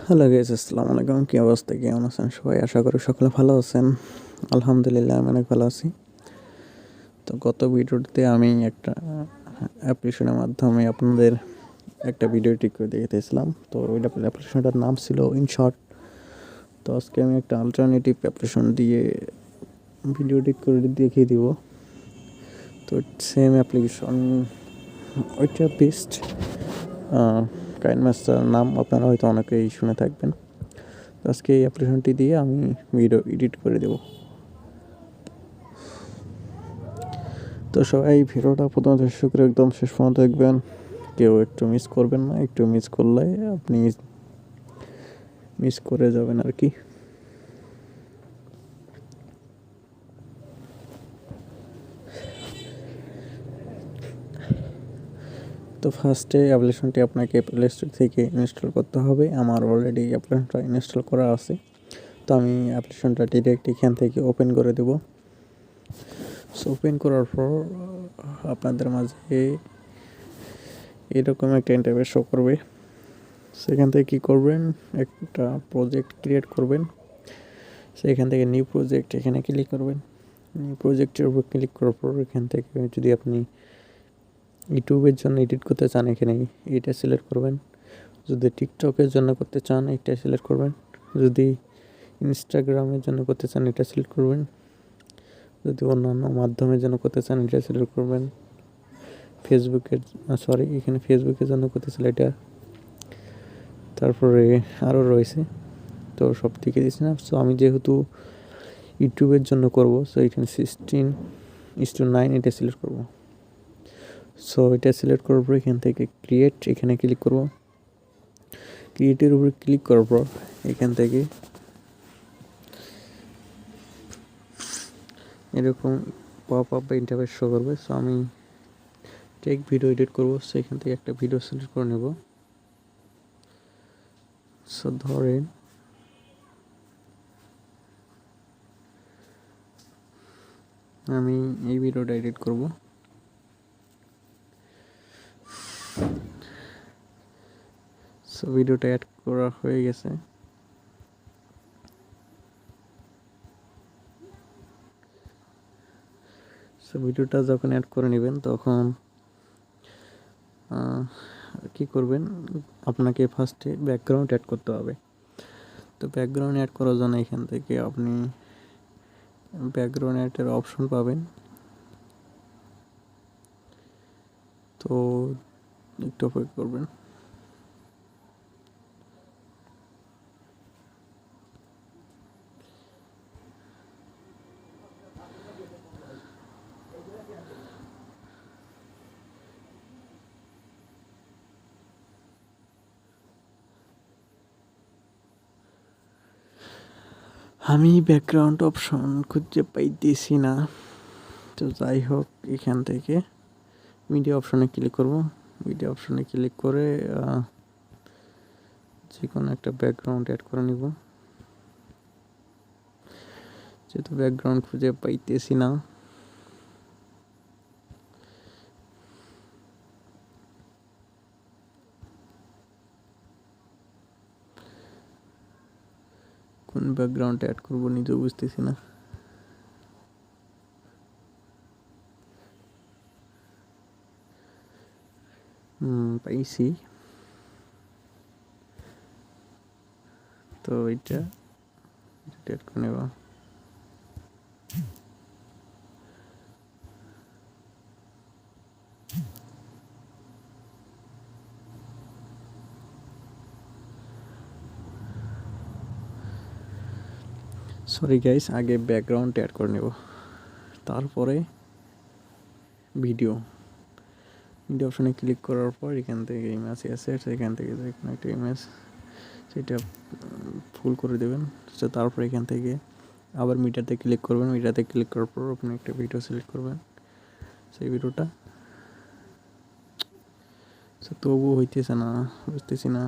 Hello guys, আসসালামু আলাইকুম। কী অবস্থা, কেমন আছেন সবাই? আশা করি সকলে ভালো আছেন। আলহামদুলিল্লাহ, আমি অনেক ভালো আছি। তো গত ভিডিওতে আমি একটা অ্যাপ্লিকেশনের মাধ্যমে আপনাদের একটা ভিডিও ঠিক করে দেখিয়েছিলাম। তো ওই অ্যাপ্লিকেশনটার নাম ছিল ইনশর্ট। তো আজকে আমি একটা অল্টারনেটিভ অ্যাপ্লিকেশন দিয়ে ভিডিও ঠিক করে দেখিয়ে দিব। তো সেম অ্যাপ্লিকেশন, ওইটা বেস্ট কাইনমাস্টার নাম আপনারা হয়তো অনেকেই শুনে থাকবেন। আজকে এই অ্যাপ্লিকেশনটি দিয়ে আমি ভিডিও এডিট করে দেব। তো সবাই ভিডিওটা প্রথম দর্শক একদম শেষ পর্যন্ত দেখবেন, কেউ একটু মিস করবেন না। একটু মিস করলে আপনি মিস করে যাবেন আর কি। তো ফার্স্টে অ্যাপ্লিকেশনটি আপনাকে প্লে স্টোর থেকে ইনস্টল করতে হবে। আমার অলরেডি অ্যাপ্লিকেশনটা ইনস্টল করা আছে। তো আমি অ্যাপ্লিকেশনটা ডিরেক্ট এখান থেকে ওপেন করে দেব। সো ওপেন করার পর আপনাদের মাঝে এরকম একটা ইন্টারফেস শো করবে। সেখান থেকে কী করবেন, একটা প্রজেক্ট ক্রিয়েট করবেন। সেখান থেকে নিউ প্রজেক্ট এখানে ক্লিক করবেন। নিউ প্রজেক্টের উপর ক্লিক করার পর এখান থেকে যদি আপনি ইউটিউবের জন্য এডিট করতে চান, এখানে এটা সিলেক্ট করবেন। যদি টিকটকের জন্য করতে চান, এটা সিলেক্ট করবেন। যদি ইনস্টাগ্রামের জন্য করতে চান, এটা সিলেক্ট করবেন। যদি অন্যান্য মাধ্যমের জন্য করতে চান, এটা সিলেক্ট করবেন। এখানে ফেসবুকের জন্য করতে চান এটা। তারপরে আরও রয়েছে, তো সব থেকে দিচ্ছি না। সো আমি যেহেতু ইউটিউবের জন্য করব, সো এখানে 16:9 এটা সিলেক্ট করব। সো এটা সিলেক্ট করার পর এখান থেকে ক্রিয়েট এখানে ক্লিক করব। ক্রিয়েটের উপরে ক্লিক করার পর এখান থেকে এরকম পপ আপ বা ইন্টারফেস শো করবে। সো আমি টেক ভিডিও এডিট করব। সো এখান থেকে একটা ভিডিও সিলেক্ট করে নেব। সো ধরেন আমি এই ভিডিওটা এডিট করব। সো ভিডিওটা অ্যাড করা হয়ে গেছে। সো ভিডিওটা যখন অ্যাড করে নেবেন তখন কি করবেন, আপনাকে ফার্স্টে ব্যাকগ্রাউন্ড অ্যাড করতে হবে। তো ব্যাকগ্রাউন্ড অ্যাড করার জন্য এখান থেকে আপনি ব্যাকগ্রাউন্ড অ্যাডের অপশন পাবেন। তো একটু অপেক্ষা করবেন। আমি ব্যাকগ্রাউন্ড অপশন খুঁজে পাইতেছি না। তো যাই হোক, এখান থেকে মিডিয়া অপশনে ক্লিক করব। মিডিয়া অপশনে ক্লিক করে যে কোনো একটা ব্যাকগ্রাউন্ড অ্যাড করে নিব। যেহেতু ব্যাকগ্রাউন্ড খুঁজে পাইতেছি না, কোন ব্যাকগ্রাউন্ড অ্যাড করবো নিজেও বুঝতেছি না। পাইছি। তো এটা অ্যাড করে নেব। সরি গাইস, আগে ব্যাকগ্রাউন্ড অ্যাড করে নেব, তারপরে ভিডিও অপশনে ক্লিক করার পর এখান থেকে ইমেজ আছে, সেখান থেকে যে কোনো একটা ইমেজ সেটা ফুল করে দেবেন। তো তারপর এখান থেকে আবার মিডিয়াতে ক্লিক করবেন। মিডিয়াতে ক্লিক করার পর আপনি একটা ভিডিও সিলেক্ট করবেন, সেই ভিডিওটা। তবুও হইতেছে না, বুঝতেছি না।